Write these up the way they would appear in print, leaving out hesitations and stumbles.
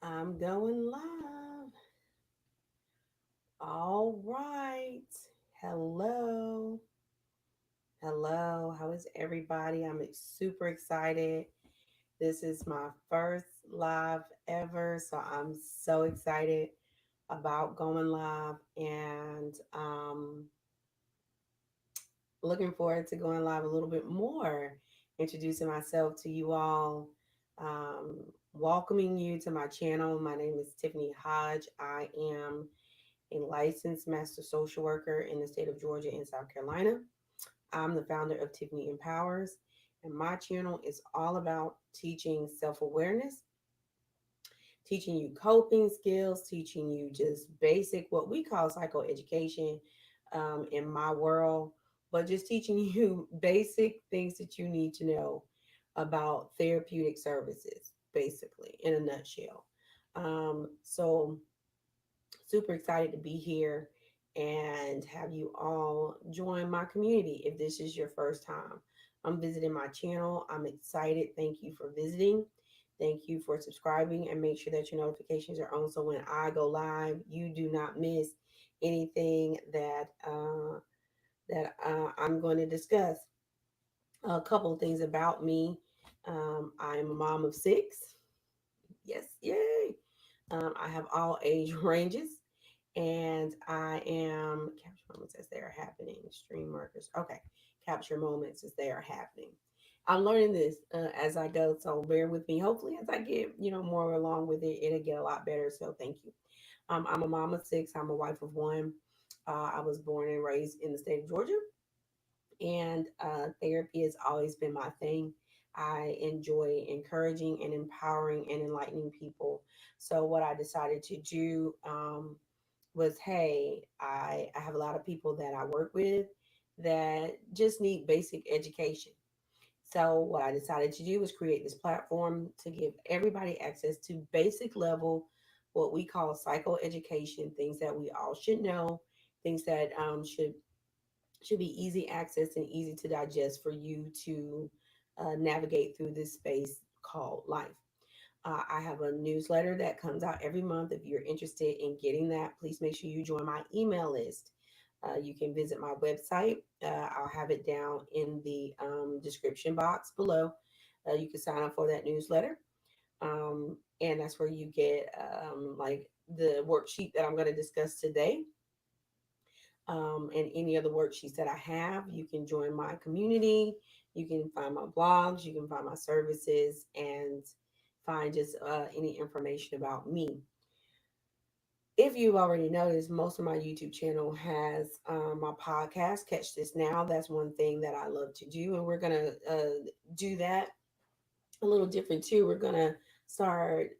I'm going live. All right. Hello. Hello. How is everybody? I'm super excited. This is my first live ever. So I'm so excited about going live and looking forward to going live a little bit more, introducing myself to you all, welcoming you to my channel. My name is Tiffany Hodge. I am a licensed master social worker in the state of Georgia and South Carolina. I'm the founder of Tiffany Empowers, and my channel is all about teaching self awareness, teaching you coping skills, teaching you just basic, what we call psychoeducation in my world, but just teaching you basic things that you need to know about therapeutic services, basically, in a nutshell. So super excited to be here and have you all join my community if this is your first time. I'm visiting my channel. I'm excited. Thank you for visiting. Thank you for subscribing and make sure that your notifications are on so when I go live, you do not miss anything that I'm going to discuss. A couple of things about me. I'm a mom of six. Yes, yay. I have all age ranges and I am capture moments as they are happening. Stream markers. Okay, capture moments as they are happening. I'm learning this as I go, so bear with me. Hopefully, as I get more along with it, it'll get a lot better. So thank you. I'm a mom of six. I'm a wife of one. I was born and raised in the state of Georgia, and therapy has always been my thing. I enjoy encouraging and empowering and enlightening people. So what I decided to do was, hey, I have a lot of people that I work with that just need basic education. So what I decided to do was create this platform to give everybody access to basic level, what we call psychoeducation, things that we all should know, things that should be easy access and easy to digest for you to navigate through this space called life. I have a newsletter that comes out every month. If you're interested in getting that, please make sure you join my email list. You can visit my website. I'll have it down in the description box below. You can sign up for that newsletter. And that's where you get like the worksheet that I'm going to discuss today, and any other worksheets that I have. You can join my community. You can find my blogs. You can find my services and find just any information about me. If you've already noticed, most of my YouTube channel has my podcast, Catch This Now. That's one thing that I love to do. And we're going to do that a little different too. We're going to start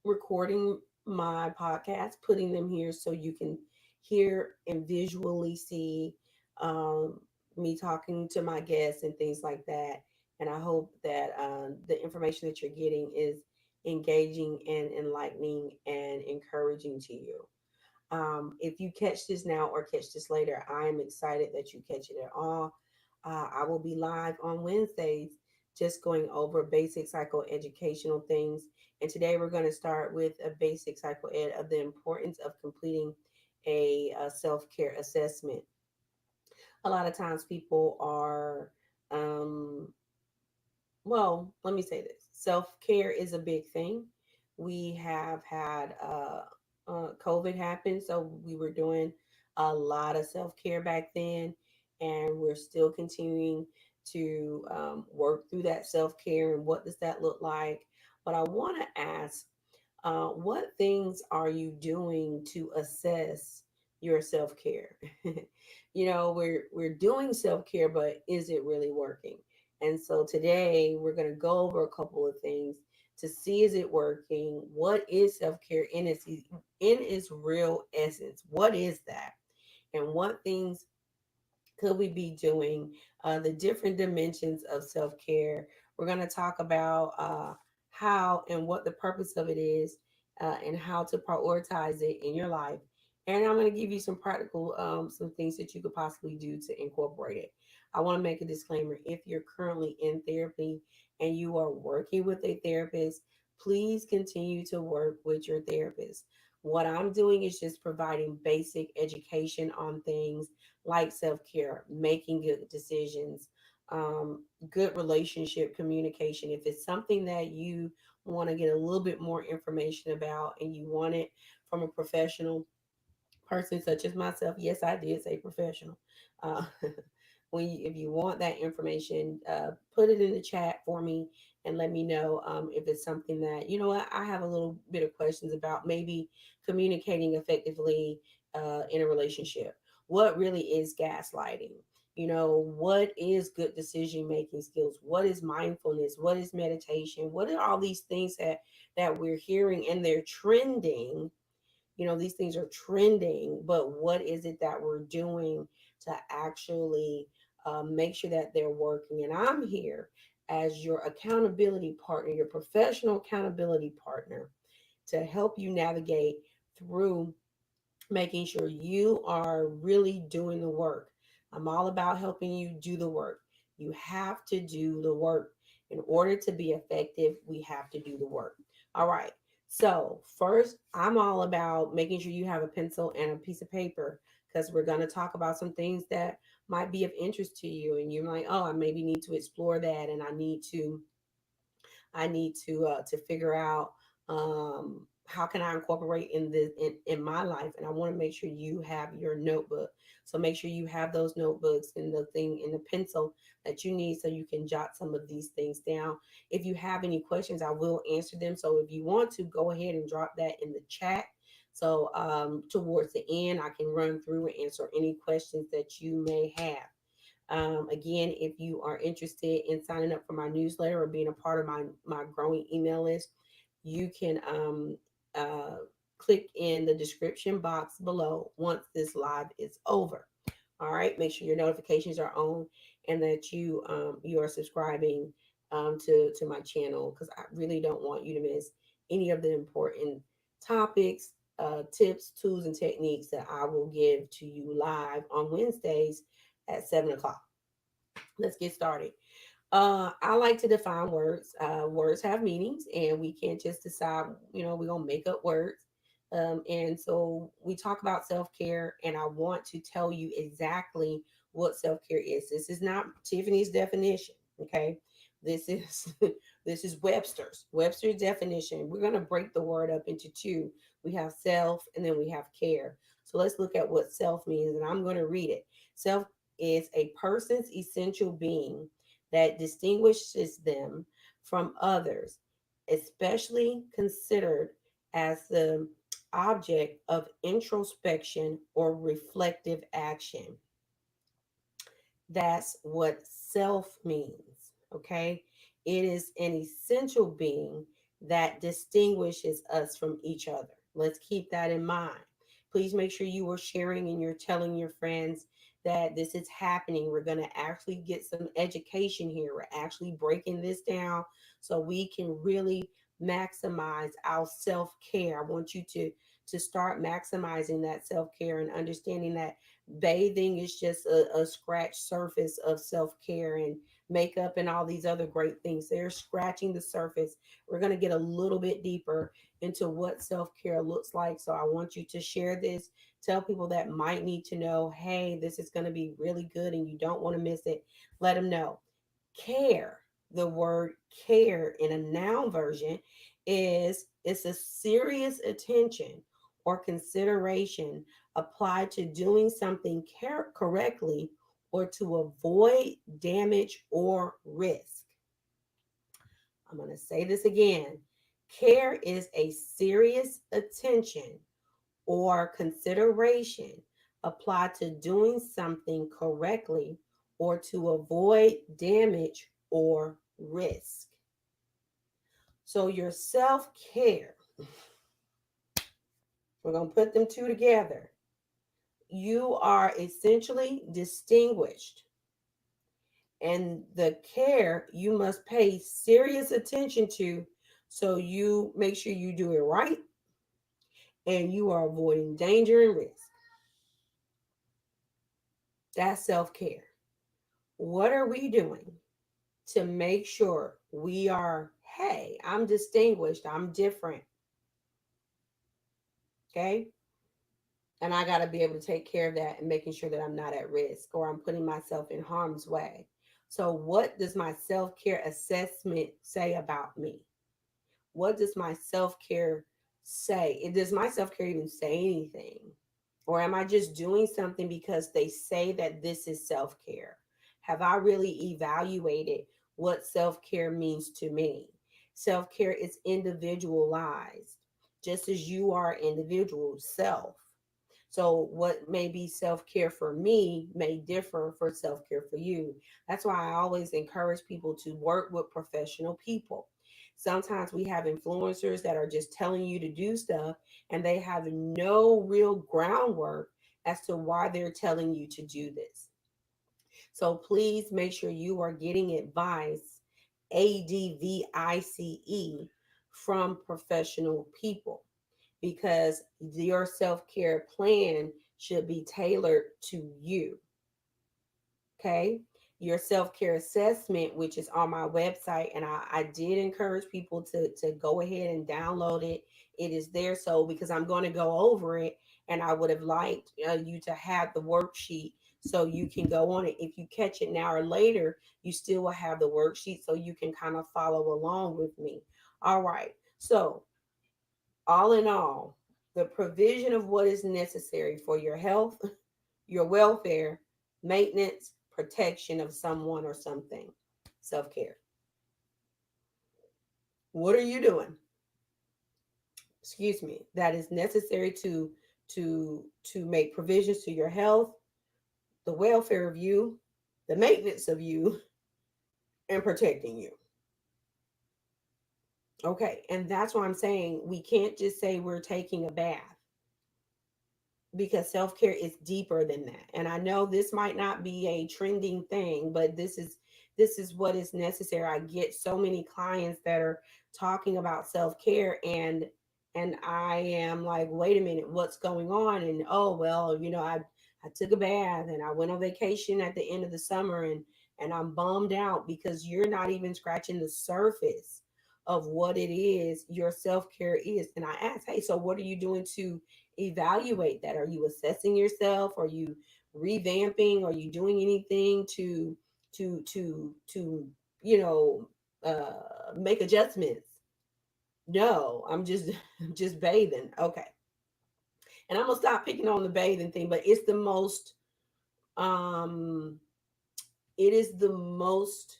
recording my podcast, putting them here so you can hear and visually see um, me talking to my guests and things like that. And I hope that the information that you're getting is engaging and enlightening and encouraging to you. If you catch this now or catch this later, I am excited that you catch it at all. I will be live on Wednesdays just going over basic psychoeducational things. And today we're going to start with a basic psychoed of the importance of completing a self care assessment. A lot of times people are, um, well, let me say this, self care is a big thing. We have had COVID happen, so we were doing a lot of self care back then, and we're still continuing to work through that self care and what does that look like. But I want to ask, what things are you doing to assess your self care? We're doing self care, but is it really working? And so today we're going to go over a couple of things to see, is it working? What is self care in its real essence? What is that? And what things could we be doing? The different dimensions of self care. We're going to talk about how and what the purpose of it is, and how to prioritize it in your life. And I'm going to give you some practical, some things that you could possibly do to incorporate it. I want to make a disclaimer. If you're currently in therapy and you are working with a therapist, please continue to work with your therapist. What I'm doing is just providing basic education on things like self care, making good decisions, good relationship communication. If it's something that you want to get a little bit more information about and you want it from a professional person such as myself, yes, I did say professional. Uh, if you want that information, put it in the chat for me and let me know if it's something that you know what I have a little bit of questions about. Maybe communicating effectively in a relationship. What really is gaslighting? You know, what is good decision making skills? What is mindfulness? What is meditation? What are all these things that we're hearing and they're trending? You know, these things are trending, but what is it that we're doing to actually make sure that they're working? And I'm here as your accountability partner, your professional accountability partner, to help you navigate through making sure you are really doing the work. I'm all about helping you do the work. You have to do the work. In order to be effective, we have to do the work. All right. So, first, I'm all about making sure you have a pencil and a piece of paper because we're going to talk about some things that might be of interest to you. And you're like, oh, I maybe need to explore that and I need to figure out how can I incorporate in this in my life, and I want to make sure you have your notebook. So make sure you have those notebooks and the thing and the pencil that you need so you can jot some of these things down. If you have any questions, I will answer them. So if you want to, go ahead and drop that in the chat. So towards the end, I can run through and answer any questions that you may have. Again, if you are interested in signing up for my newsletter or being a part of my growing email list, you can uh, click in the description box below once this live is over. All right, make sure your notifications are on and that you are subscribing to my channel because I really don't want you to miss any of the important topics, tips, tools, and techniques that I will give to you live on Wednesdays at 7 o'clock. Let's get started. I like to define words. Words have meanings, and we can't just decide, we're going to make up words. And so we talk about self care, and I want to tell you exactly what self care is. This is not Tiffany's definition, okay? This is this is Webster's definition. We're going to break the word up into two. We have self, and then we have care. So let's look at what self means, and I'm going to read it. Self is a person's essential being that distinguishes them from others, especially considered as the object of introspection or reflective action. That's what self means. Okay. It is an essential being that distinguishes us from each other. Let's keep that in mind. Please make sure you are sharing and you're telling your friends that this is happening. We're going to actually get some education here. We're actually breaking this down so we can really maximize our self care. I want you to start maximizing that self care and understanding that bathing is just a scratch surface of self-care, and makeup and all these other great things, they're scratching the surface. We're going to get a little bit deeper into what self-care looks like. So I want you to share this, tell people that might need to know, hey, this is going to be really good and you don't want to miss it. Let them know. Care, the word care in a noun version, is it's a serious attention or consideration applied to doing something correctly or to avoid damage or risk. I'm going to say this again. Care is a serious attention or consideration applied to doing something correctly or to avoid damage or risk. So, your self care, we're going to put them two together. You are essentially distinguished, and the care you must pay serious attention to so you make sure you do it right and you are avoiding danger and risk. That's self care. What are we doing to make sure we are hey, I'm distinguished, I'm different, okay? And I got to be able to take care of that and making sure that I'm not at risk or I'm putting myself in harm's way. So, what does my self care assessment say about me? What does my self care say? Does my self care even say anything? Or am I just doing something because they say that this is self care? Have I really evaluated what self care means to me? Self care is individualized, just as you are individual self. So, what may be self care for me may differ for self care for you. That's why I always encourage people to work with professional people. Sometimes we have influencers that are just telling you to do stuff and they have no real groundwork as to why they're telling you to do this. So, please make sure you are getting advice, ADVICE, from professional people because your self care plan should be tailored to you. Okay. Your self care assessment, which is on my website, and I did encourage people to go ahead and download it. It is there. So, because I'm going to go over it, and I would have liked you to have the worksheet so you can go on it. If you catch it now or later, you still will have the worksheet so you can kind of follow along with me. All right. So, all in all, the provision of what is necessary for your health, your welfare, maintenance, protection of someone or something. Self care. What are you doing? Excuse me. That is necessary to make provisions to your health, the welfare of you, the maintenance of you, and protecting you. Okay, and that's why I'm saying we can't just say we're taking a bath because self-care is deeper than that. And I know this might not be a trending thing, but this is what is necessary. I get so many clients that are talking about self-care, and I am like, wait a minute, what's going on? And oh well, I took a bath and I went on vacation at the end of the summer, and I'm bummed out because you're not even scratching the surface of what it is your self-care is. And I ask, hey, so what are you doing to evaluate that? Are you assessing yourself? Are you revamping? Are you doing anything to make adjustments? No, I'm just just bathing. Okay. And I'm gonna stop picking on the bathing thing, but um it is the most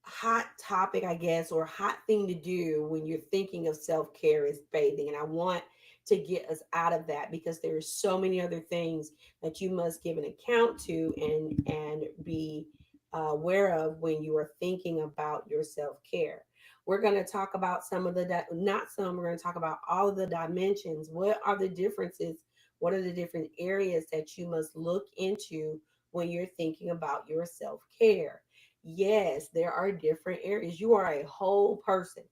hot topic, I guess, or hot thing to do when you're thinking of self care is bathing. And I want to get us out of that because there are so many other things that you must give an account to and be aware of when you are thinking about your self care. We're going to talk about some of the, not some, we're going to talk about all of the dimensions. What are the differences? What are the different areas that you must look into when you're thinking about your self care? Yes, there are different areas. You are a whole person.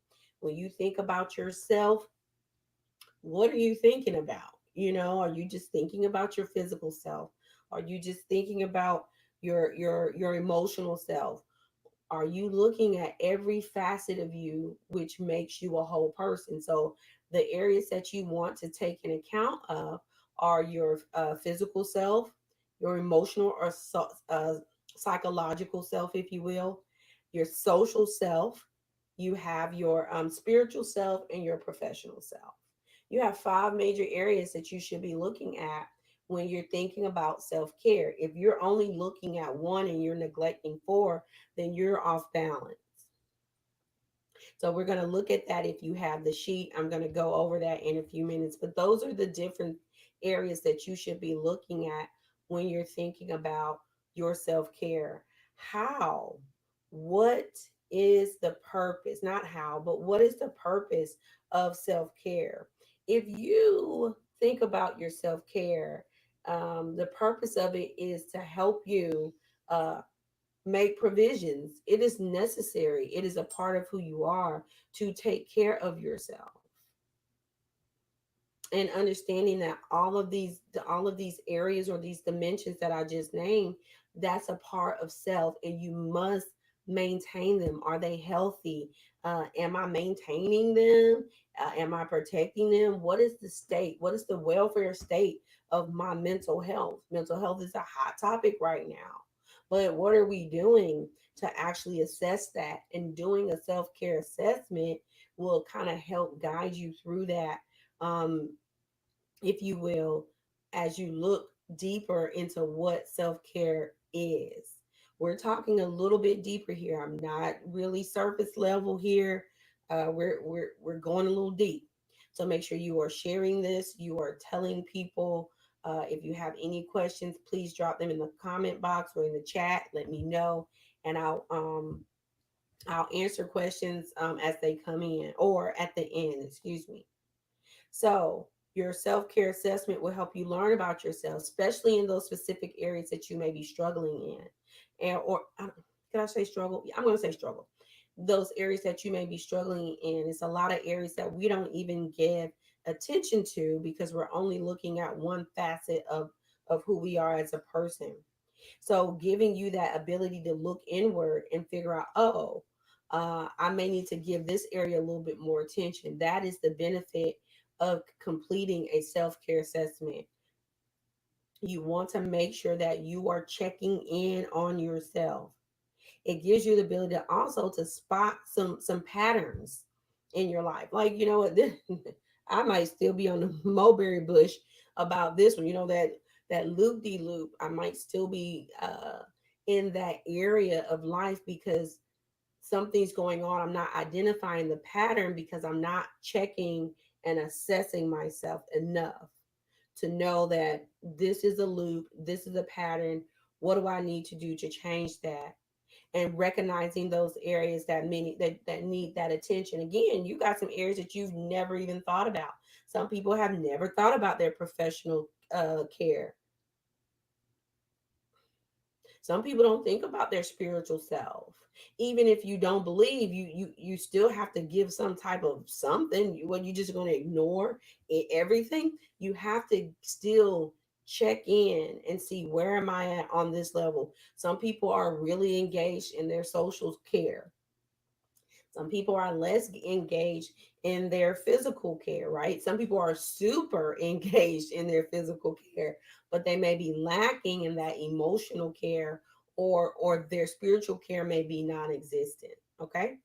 When you think about yourself, what are you thinking about? Are you just thinking about your physical self? Are you just thinking about your emotional self? Are you looking at every facet of you, which makes you a whole person? So the areas that you want to take an account of are your physical self, your emotional or psychological self, if you will, your social self. You have your spiritual self and your professional self. You have five major areas that you should be looking at when you're thinking about self care. If you're only looking at one and you're neglecting four, then you're off balance. So we're going to look at that. If you have the sheet, I'm going to go over that in a few minutes. But those are the different areas that you should be looking at when you're thinking about your self care. How? What is the purpose? Not how, but what is the purpose of self care? If you think about your self care, the purpose of it is to help you uh, make provisions. It is necessary. It is a part of who you are to take care of yourself. And understanding that all of these areas or these dimensions that I just named, that's a part of self, and you must maintain them? Are they healthy? Am I maintaining them? Am I protecting them? What is the state? What is the welfare state of my mental health? Mental health is a hot topic right now. But what are we doing to actually assess that? And doing a self care assessment will kind of help guide you through that, um, if you will, as you look deeper into what self care is. We're talking a little bit deeper here. I'm not really surface level here. We're going a little deep. So make sure you are sharing this. You are telling people. If you have any questions, please drop them in the comment box or in the chat. Let me know, and I'll answer questions as they come in or at the end. Excuse me. So, your self care assessment will help you learn about yourself, especially in those specific areas that you may be struggling in. And, or, can I say struggle? Yeah, I'm going to say struggle. Those areas that you may be struggling in. It's a lot of areas that we don't even give attention to because we're only looking at one facet of who we are as a person. So, giving you that ability to look inward and figure out, oh, I may need to give this area a little bit more attention. That is the benefit of completing a self care assessment. You want to make sure that you are checking in on yourself. It gives you the ability to also to spot some patterns in your life. Like, you know what, I might still be on the mulberry bush about this one. You know, that loop de loop. I might still be in that area of life because something's going on. I'm not identifying the pattern because I'm not checking and assessing myself enough to know that this is a loop, this is a pattern. What do I need to do to change that? And recognizing those areas that need that attention. Again, you got some areas that you've never even thought about. Some people have never thought about their professional care. Some people don't think about their spiritual self. Even if you don't believe, you still have to give some type of something. What, you just going to ignore everything? You have to still check in and see, where am I at on this level? Some people are really engaged in their social care. Some people are less engaged in their physical care, right? Some people are super engaged in their physical care, but they may be lacking in that emotional care, or their spiritual care may be non-existent, okay?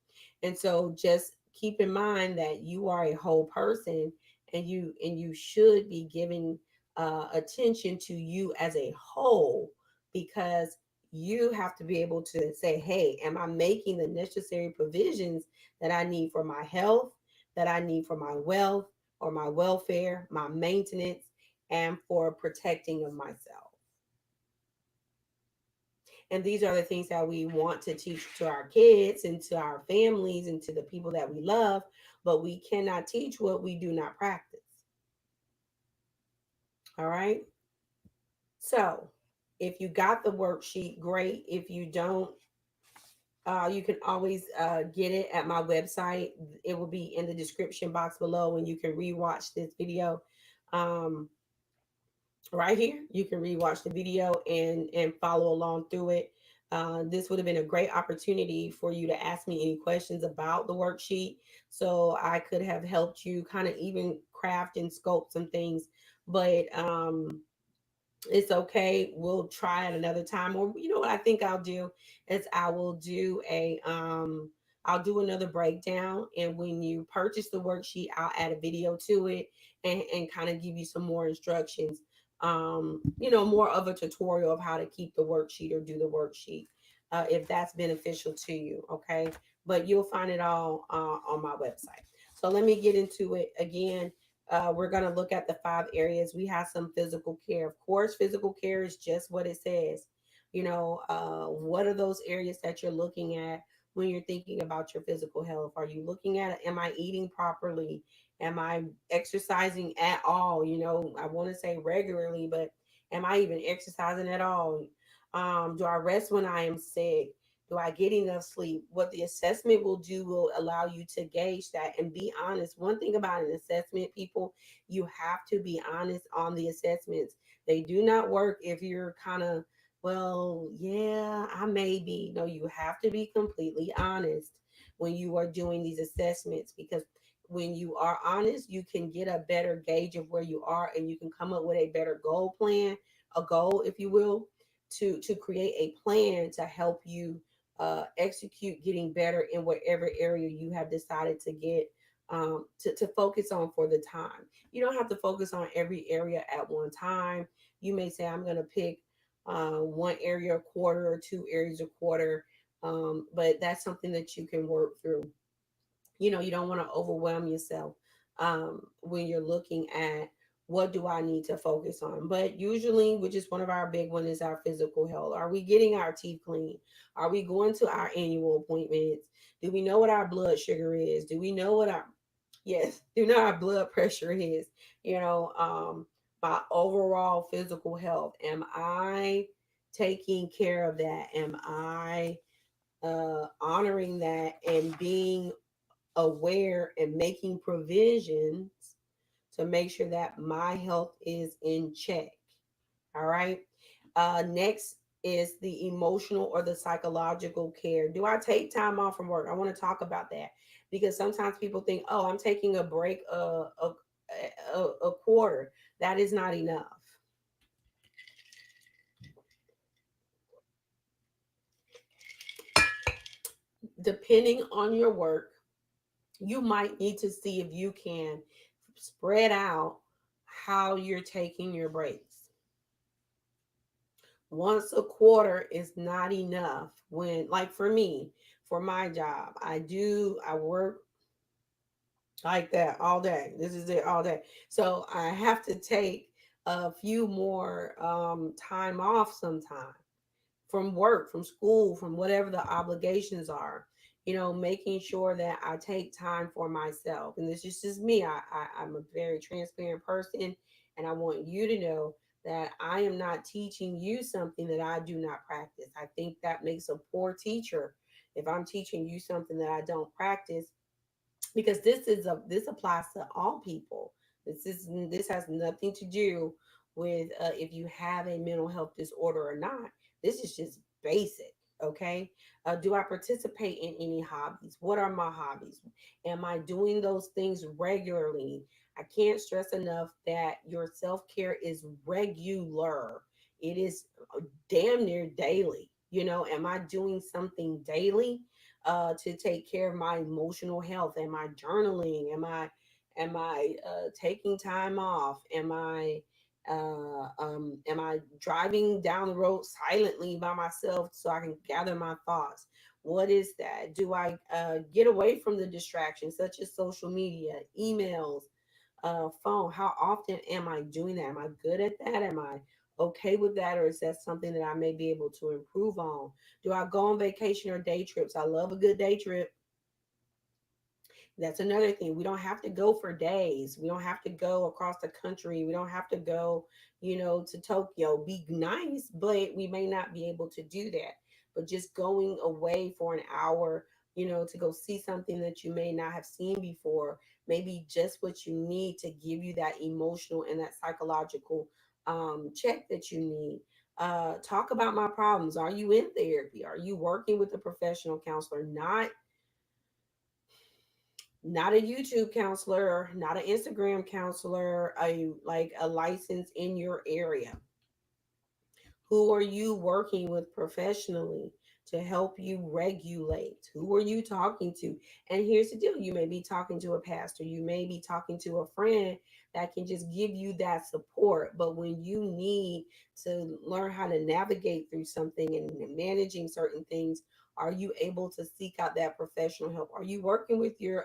And so just keep in mind that you are a whole person, and you should be giving attention to you as a whole, because you have to be able to say, hey, am I making the necessary provisions that I need for my health, that I need for my wealth or my welfare, my maintenance, and for protecting of myself? And these are the things that we want to teach to our kids and to our families and to the people that we love, but we cannot teach what we do not practice. All right. So if you got the worksheet, great. If you don't, you can always get it at my website. It will be in the description box below, and you can rewatch this video. Um, right here, you can rewatch the video and follow along through it. This would have been a great opportunity for you to ask me any questions about the worksheet, so I could have helped you kind of even craft and sculpt some things. But it's okay. We'll try it another time. Or you know what I think I'll do is I'll do another breakdown, and when you purchase the worksheet, I'll add a video to it, and kind of give you some more instructions. More of a tutorial of how to keep the worksheet or do the worksheet, if that's beneficial to you. Okay, but you'll find it all on my website. So let me get into it again. We're going to look at the 5 areas. We have some physical care. Of course, physical care is just what it says. What are those areas that you're looking at when you're thinking about your physical health? Are you looking at, am I eating properly? Am I exercising at all? I want to say regularly, but am I even exercising at all? Do I rest when I am sick? Do I get enough sleep? What the assessment will do will allow you to gauge that and be honest. One thing about an assessment, people, you have to be honest on the assessments. They do not work if you're kind of Well, yeah, I may be. No, you have to be completely honest when you are doing these assessments, because when you are honest, you can get a better gauge of where you are, and you can come up with a better goal plan, a goal, if you will, to create a plan to help you execute getting better in whatever area you have decided to get to focus on for the time. You don't have to focus on every area at one time. You may say, I'm going to pick one area a quarter or two areas a quarter. But that's something that you can work through. You don't want to overwhelm yourself when you're looking at what do I need to focus on. But usually, which is one of our big one, is our physical health. Are we getting our teeth clean? Are we going to our annual appointments? Do we know what our blood sugar is? Do we know what our yes, do know our blood pressure is? You know, my overall physical health. Am I taking care of that? Am I honoring that and being aware and making provisions to make sure that my health is in check? All right. Next is the emotional or the psychological care. Do I take time off from work? I want to talk about that because sometimes people think, oh, I'm taking a break a quarter. That is not enough. Depending on your work, you might need to see if you can spread out how you're taking your breaks. Once a quarter is not enough. When, like for me, for my job, I work like that all day. This is it all day. So I have to take a few more time off sometime from work, from school, from whatever the obligations are. Making sure that I take time for myself. And this is just me. I'm a very transparent person, and I want you to know that I am not teaching you something that I do not practice. I think that makes a poor teacher if I'm teaching you something that I don't practice, because this applies to all people. This has nothing to do with if you have a mental health disorder or not. This is just basic. Okay. Do I participate in any hobbies? What are my hobbies? Am I doing those things regularly? I can't stress enough that your self-care is regular. It is damn near daily. Am I doing something daily to take care of my emotional health? Am I journaling? Am I taking time off? Am I driving down the road silently by myself so I can gather my thoughts? What is that? Do I get away from the distractions such as social media, emails, phone? How often am I doing that? Am I good at that? Am I okay with that? Or is that something that I may be able to improve on? Do I go on vacation or day trips? I love a good day trip. That's another thing. We don't have to go for days. We don't have to go across the country. We don't have to go, to Tokyo. Be nice, but we may not be able to do that. But just going away for an hour, to go see something that you may not have seen before, maybe just what you need to give you that emotional and that psychological check that you need. Talk about my problems. Are you in therapy? Are you working with a professional counselor? Not a YouTube counselor, not an Instagram counselor, a license in your area. Who are you working with professionally to help you regulate? Who are you talking to? And here's the deal, you may be talking to a pastor, you may be talking to a friend that can just give you that support. But when you need to learn how to navigate through something and managing certain things, are you able to seek out that professional help? Are you working with your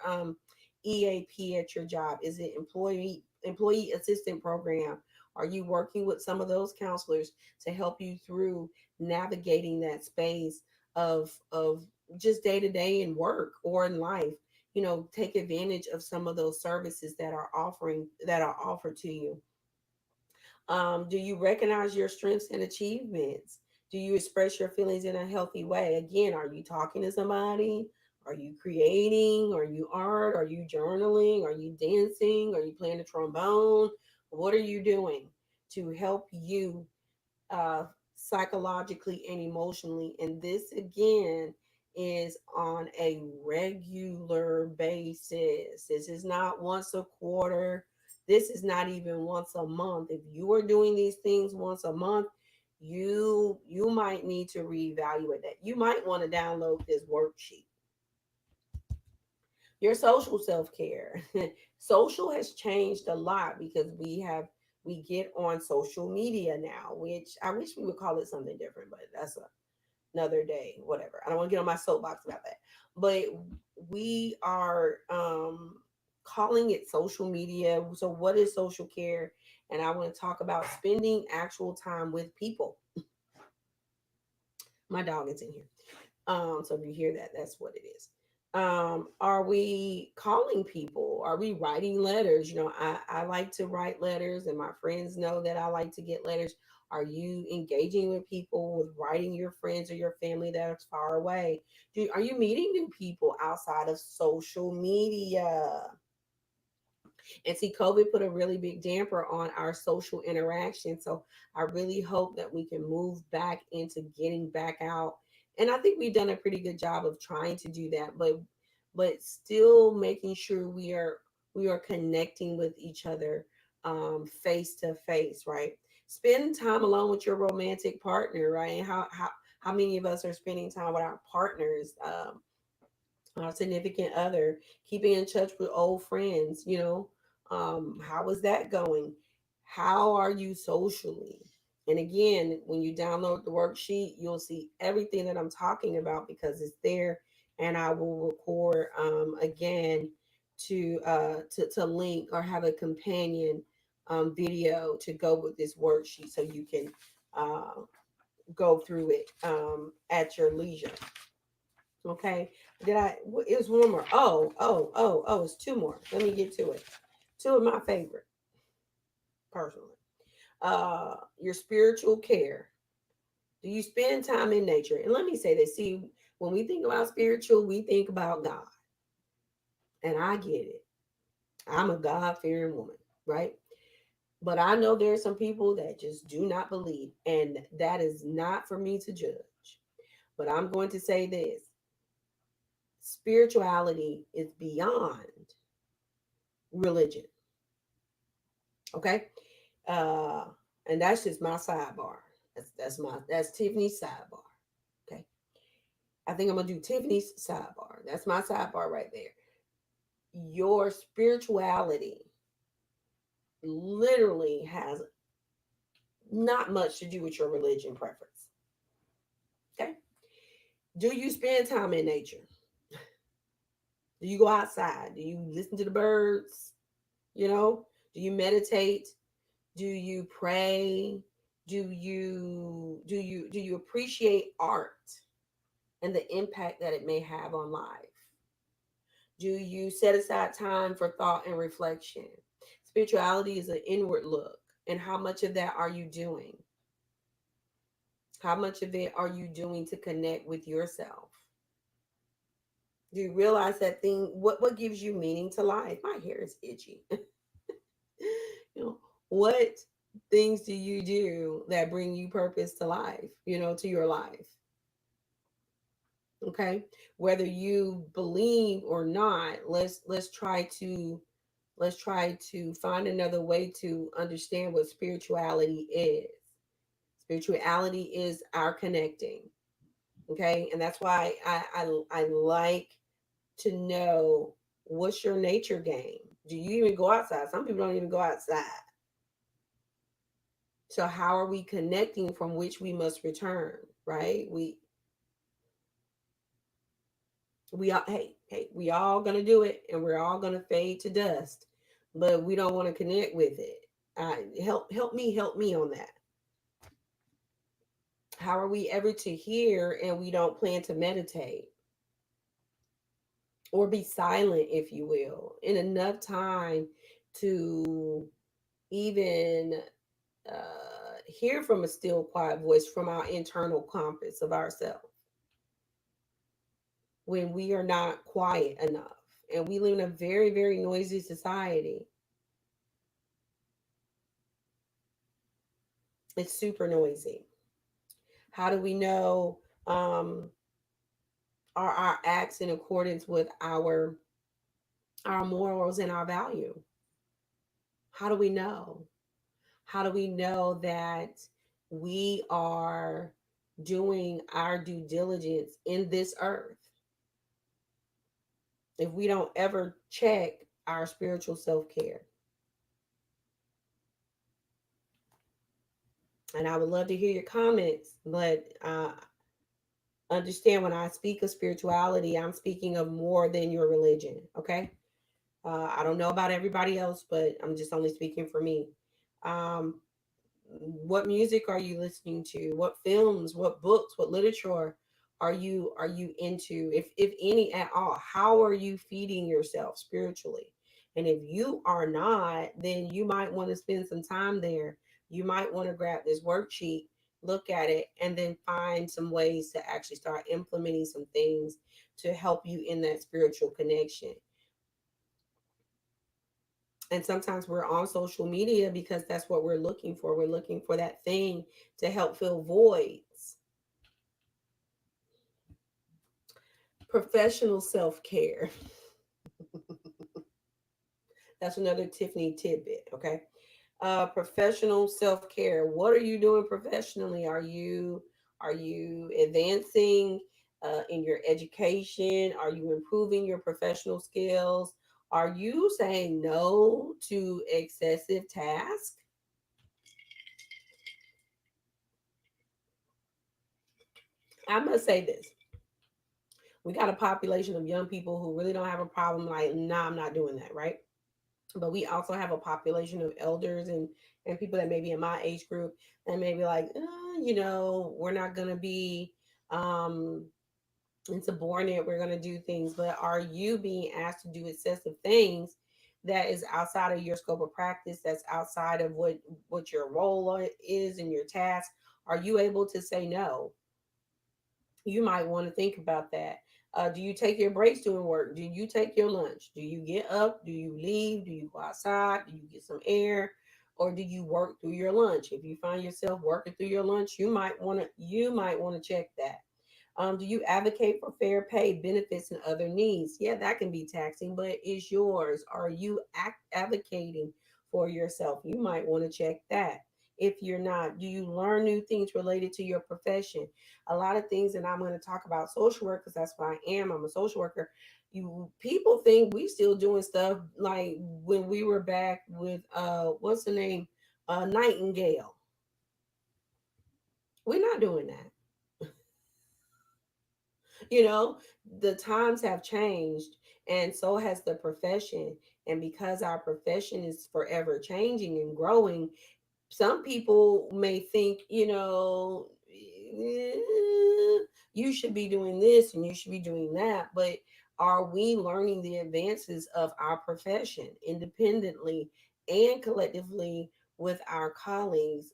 EAP at your job? Is it employee assistant program? Are you working with some of those counselors to help you through navigating that space of just day to day in work or in life? Take advantage of some of those services that are offered to you. Do you recognize your strengths and achievements? Do you express your feelings in a healthy way? Again, are you talking to somebody? Are you creating? Are you art? Are you journaling? Are you dancing? Are you playing the trombone? What are you doing to help you uh, psychologically and emotionally. And this again is on a regular basis. This is not once a quarter. This is not even once a month. If you are doing these things once a month, you might need to reevaluate that. You might want to download this worksheet. Your social self-care. Social has changed a lot because we get on social media now, which I wish we would call it something different, but that's another day, whatever. I don't want to get on my soapbox about that. But we are calling it social media. So what is social care? And I want to talk about spending actual time with people. My dog is in here. So if you hear that, that's what it is. Are we calling people? Are we writing letters? I like to write letters, and my friends know that I like to get letters. Are you engaging with people with writing your friends or your family that's far away? Are you meeting new people outside of social media? And see, COVID put a really big damper on our social interaction. So I really hope that we can move back into getting back out. And I think we've done a pretty good job of trying to do that, but still making sure we are connecting with each other face to face, right? Spend time alone with your romantic partner, right? And how many of us are spending time with our partners, our significant other, keeping in touch with old friends, how is that going? How are you socially? And again, when you download the worksheet, you'll see everything that I'm talking about because it's there, and I will record again to link or have a companion video to go with this worksheet so you can uh, go through it at your leisure. Okay. It was one more. Oh, it's two more. Let me get to it. Two of my favorite, personally. Your spiritual care. Do you spend time in nature? And let me say this. See, when we think about spiritual, we think about God. And I get it. I'm a God fearing woman, right? But I know there are some people that just do not believe. And that is not for me to judge. But I'm going to say this: spirituality is beyond religion. Okay. Uh, and that's just my sidebar. That's Tiffany's sidebar. Okay. I think I'm gonna do Tiffany's sidebar. That's my sidebar right there. Your spirituality literally has not much to do with your religion preference. Okay. Do you spend time in nature? Do you go outside? Do you listen to the birds? Do you meditate? Do you pray? Do you appreciate art and the impact that it may have on life? Do you set aside time for thought and reflection? Spirituality is an inward look. And how much of that are you doing? How much of it are you doing to connect with yourself? Do you realize that thing? What gives you meaning to life? My hair is itchy. you know, what things do you do that bring you purpose to life, to your life? Okay. Whether you believe or not, let's try to find another way to understand what spirituality is. Spirituality is our connecting. Okay. And that's why I like to know, what's your nature game? Do you even go outside? Some people don't even go outside. So how are we connecting from which we must return, right? We all, hey, we all gonna do it, and we're all gonna fade to dust, but we don't want to connect with it. Help me on that. How are we ever to hear and we don't plan to meditate or be silent, if you will, in enough time to even hear from a still quiet voice from our internal compass of ourselves, when we are not quiet enough? And we live in a very, very noisy society. It's super noisy. How do we know, are our acts in accordance with our morals and our value? How do we know? How do we know that we are doing our due diligence in this earth if we don't ever check our spiritual self-care? And I would love to hear your comments, but understand when I speak of spirituality, I'm speaking of more than your religion. Okay. I don't know about everybody else, but I'm just only speaking for me. Um, what music are you listening to? What films, what books, what literature are you into? If any at all, how are you feeding yourself spiritually? And if you are not, then you might want to spend some time there. You might want to grab this worksheet, look at it, and then find some ways to actually start implementing some things to help you in that spiritual connection. And sometimes we're on social media because that's what we're looking for. We're looking for that thing to help fill voids. Professional self-care. That's another Tiffany tidbit. Okay. Professional self-care. What are you doing professionally? Are you advancing in your education? Are you improving your professional skills? Are you saying no to excessive tasks? I must say this: we got a population of young people who really don't have a problem, like, nah, I'm not doing that, right? But we also have a population of elders and people that may be in my age group and maybe like, we're not going to be um insubordinate, we're going to do things. But are you being asked to do excessive things that is outside of your scope of practice, that's outside of what your role is and your task? Are you able to say no? You might want to think about that. Do you take your breaks during work? Do you take your lunch? Do you get up? Do you leave? Do you go outside? Do you get some air? Or do you work through your lunch? If you find yourself working through your lunch, you might want to check that. Do you advocate for fair pay, benefits, and other needs? Yeah, that can be taxing, but it's yours. Are you advocating for yourself? You might want to check that. If you're not, do you learn new things related to your profession? A lot of things, and I'm going to talk about social work because that's what I am. I'm a social worker. You people think we still doing stuff like when we were back with what's the name, Nightingale. We're not doing that. you know the times have changed, and so has the profession. And because our profession is forever changing and growing, some people may think, you should be doing this and you should be doing that. But are we learning the advances of our profession independently and collectively with our colleagues?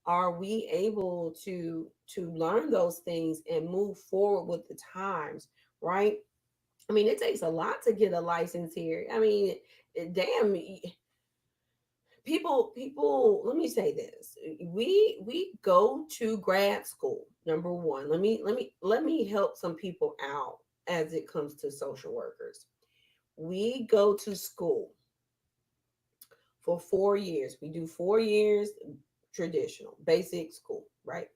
Are we able to learn those things and move forward with the times, right? I mean, it takes a lot to get a license here. I mean, damn, people, let me say this: we go to grad school. Number one, let me help some people out as it comes to social workers. We go to school for 4 years. We do 4 years traditional basic school, right?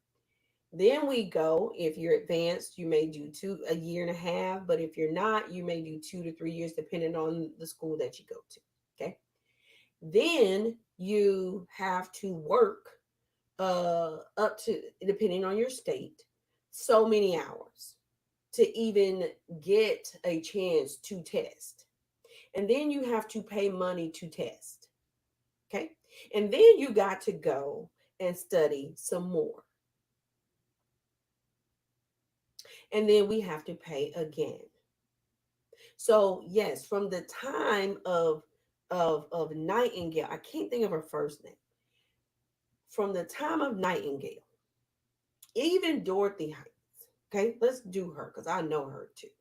Then we go, if you're advanced, you may do a year and a half, but if you're not, you may do 2 to 3 years depending on the school that you go to. Okay. Then you have to work up to, depending on your state, so many hours to even get a chance to test. And then you have to pay money to test. Okay. And then you got to go and study some more. And then we have to pay again. So yes, from the time of Nightingale, I can't think of her first name. From the time of Nightingale, even Dorothy Heights. Okay, let's do her because I know her too.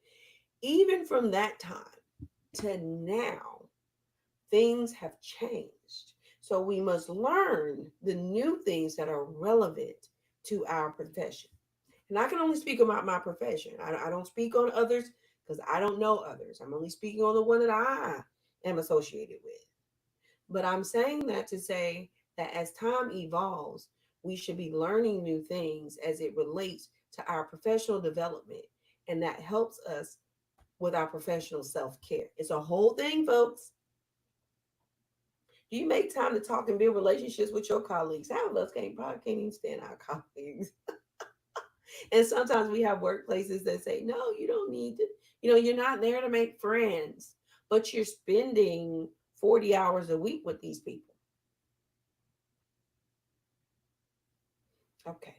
Even from that time to now, things have changed. So we must learn the new things that are relevant to our profession. And I can only speak about my profession. I don't speak on others because I don't know others. I'm only speaking on the one that I am associated with. But I'm saying that to say that as time evolves, we should be learning new things as it relates to our professional development. And that helps us with our professional self care. It's a whole thing, folks. Do you make time to talk and build relationships with your colleagues? Half of us can't probably can't even stand our colleagues. And sometimes we have workplaces that say, no, you don't need to, you're not there to make friends, but you're spending 40 hours a week with these people. Okay.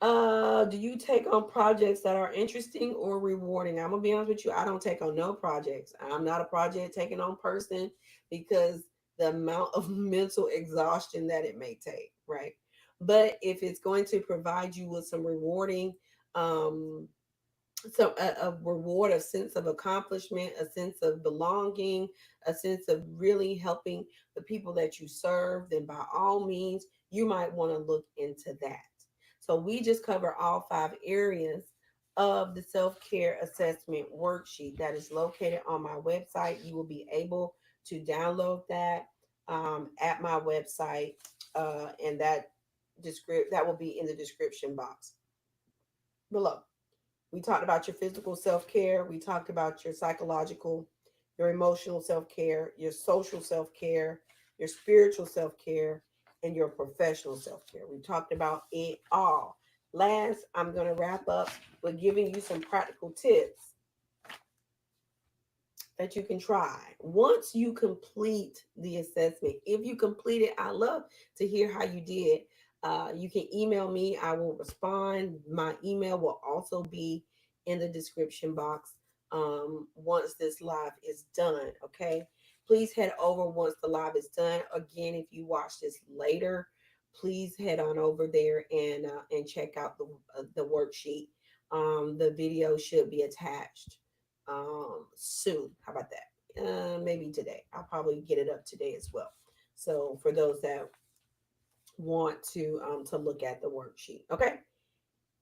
Do you take on projects that are interesting or rewarding? I'm gonna be honest with you, I don't take on no projects. I'm not a project taking on person because the amount of mental exhaustion that it may take, right? But if it's going to provide you with some rewarding, um, so a reward, a sense of accomplishment, a sense of belonging, a sense of really helping the people that you serve, then by all means, you might want to look into that. So we just cover all five areas of the self-care assessment worksheet that is located on my website. You will be able to download that at my website, and that will be in the description box below. We talked about your physical self care. We talked about your psychological, your emotional self care, your social self care, your spiritual self care, and your professional self care. We talked about it all. Last, I'm going to wrap up with giving you some practical tips that you can try. Once you complete the assessment, if you complete it, I love to hear how you did. You can email me, I will respond. My email will also be in the description box once this live is done. Okay, please head over once the live is done. Again, if you watch this later, please head on over there and check out the worksheet. The video should be attached soon. How about that? Maybe today. I'll probably get it up today as well. So for those that want to look at the worksheet, okay.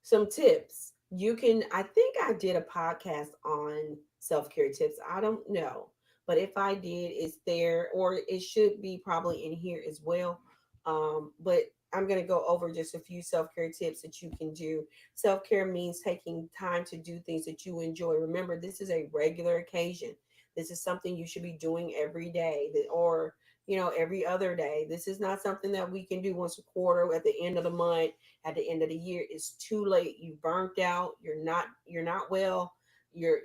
Some tips you can. I think I did a podcast on self care tips. I don't know, but if I did, it's there or it should be probably in here as well. But I'm going to go over just a few self care tips that you can do. Self care means taking time to do things that you enjoy. Remember, this is a regular occasion. This is something you should be doing every day or every other day. This is not something that we can do once a quarter at the end of the month, at the end of the year. It's too late. You burnt out. You're not well. You're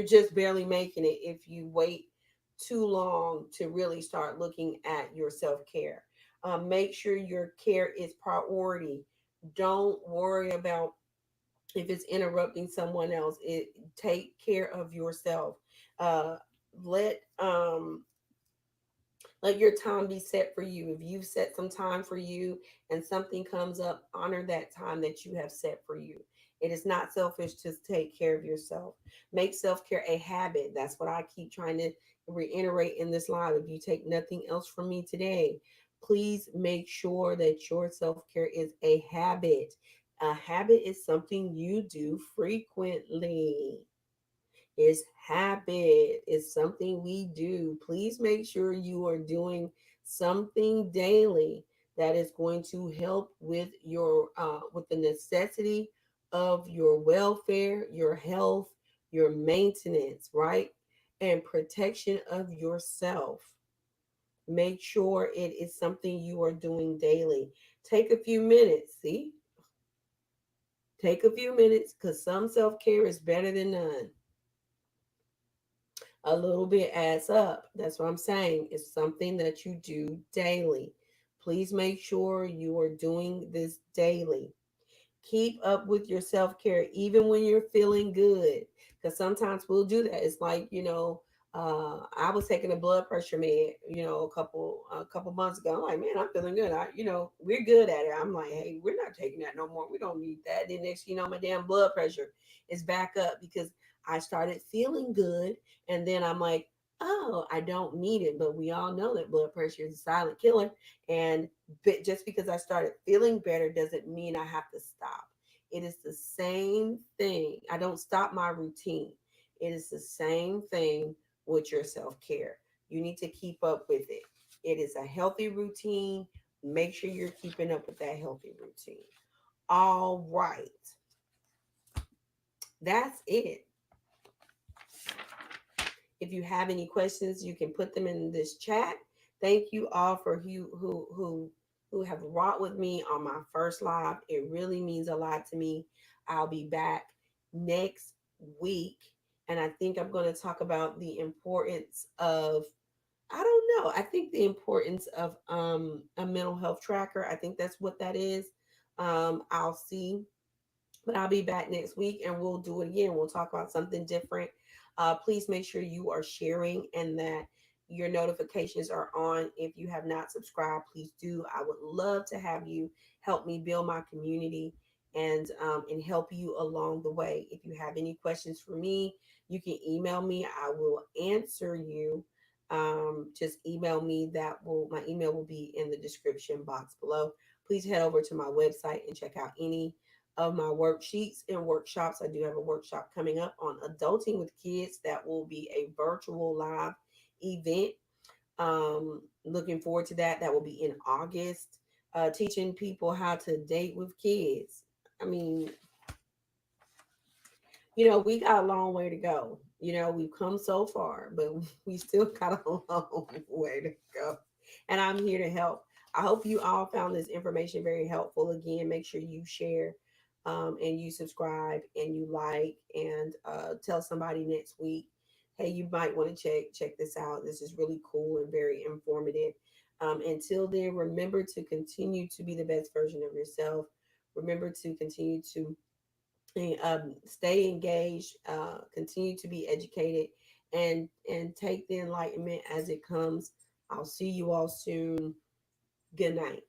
just barely making it if you wait too long to really start looking at your self-care. Make sure your care is priority. Don't worry about if it's interrupting someone else. Take care of yourself. uh let let your time be set for you. If you've set some time for you and something comes up, honor that time that you have set for you. It is not selfish to take care of yourself. Make self care a habit. That's what I keep trying to reiterate in this live. If you take nothing else from me today, please make sure that your self care is a habit. A habit is something you do frequently. It's habit. It's something we do. Please make sure you are doing something daily that is going to help with the necessity of your welfare, your health, your maintenance, right? And protection of yourself. Make sure it is something you are doing daily. Take a few minutes. See, take a few minutes because some self care is better than none. A little bit adds up. That's what I'm saying. It's something that you do daily. Please make sure you are doing this daily. Keep up with your self care, even when you're feeling good. Because sometimes we'll do that. It's like, I was taking a blood pressure med, a couple months ago. I'm like, man, I'm feeling good. We're good at it. I'm like, hey, we're not taking that no more. We don't need that. Then next, my damn blood pressure is back up because I started feeling good, and then I'm like, oh, I don't need it. But we all know that blood pressure is a silent killer. And just because I started feeling better doesn't mean I have to stop. It is the same thing. I don't stop my routine. It is the same thing with your self care. You need to keep up with it. It is a healthy routine. Make sure you're keeping up with that healthy routine. All right. That's it. If you have any questions, you can put them in this chat. Thank you all for who have wrought with me on my first live. It really means a lot to me. I'll be back next week, and I think I'm going to talk about the importance of, I don't know. I think the importance of a mental health tracker. I think that's what that is. I'll see, but I'll be back next week and we'll do it again. We'll talk about something different. Please make sure you are sharing and that your notifications are on. If you have not subscribed, please do. I would love to have you help me build my community and help you along the way. If you have any questions for me, you can email me. I will answer you. Just email me. My email will be in the description box below. Please head over to my website and check out any of my worksheets and workshops. I do have a workshop coming up on adulting with kids that will be a virtual live event. Looking forward to that. That will be in August. Teaching people how to date with kids. I mean, we got a long way to go. We've come so far, but we still got a long way to go. And I'm here to help. I hope you all found this information very helpful. Again, make sure you share and you subscribe and you like and tell somebody next week, hey, you might want to check this out. This is really cool and very informative. Until then, remember to continue to be the best version of yourself. Remember to continue to stay engaged, continue to be educated, and take the enlightenment as it comes. I'll see you all soon. Good night.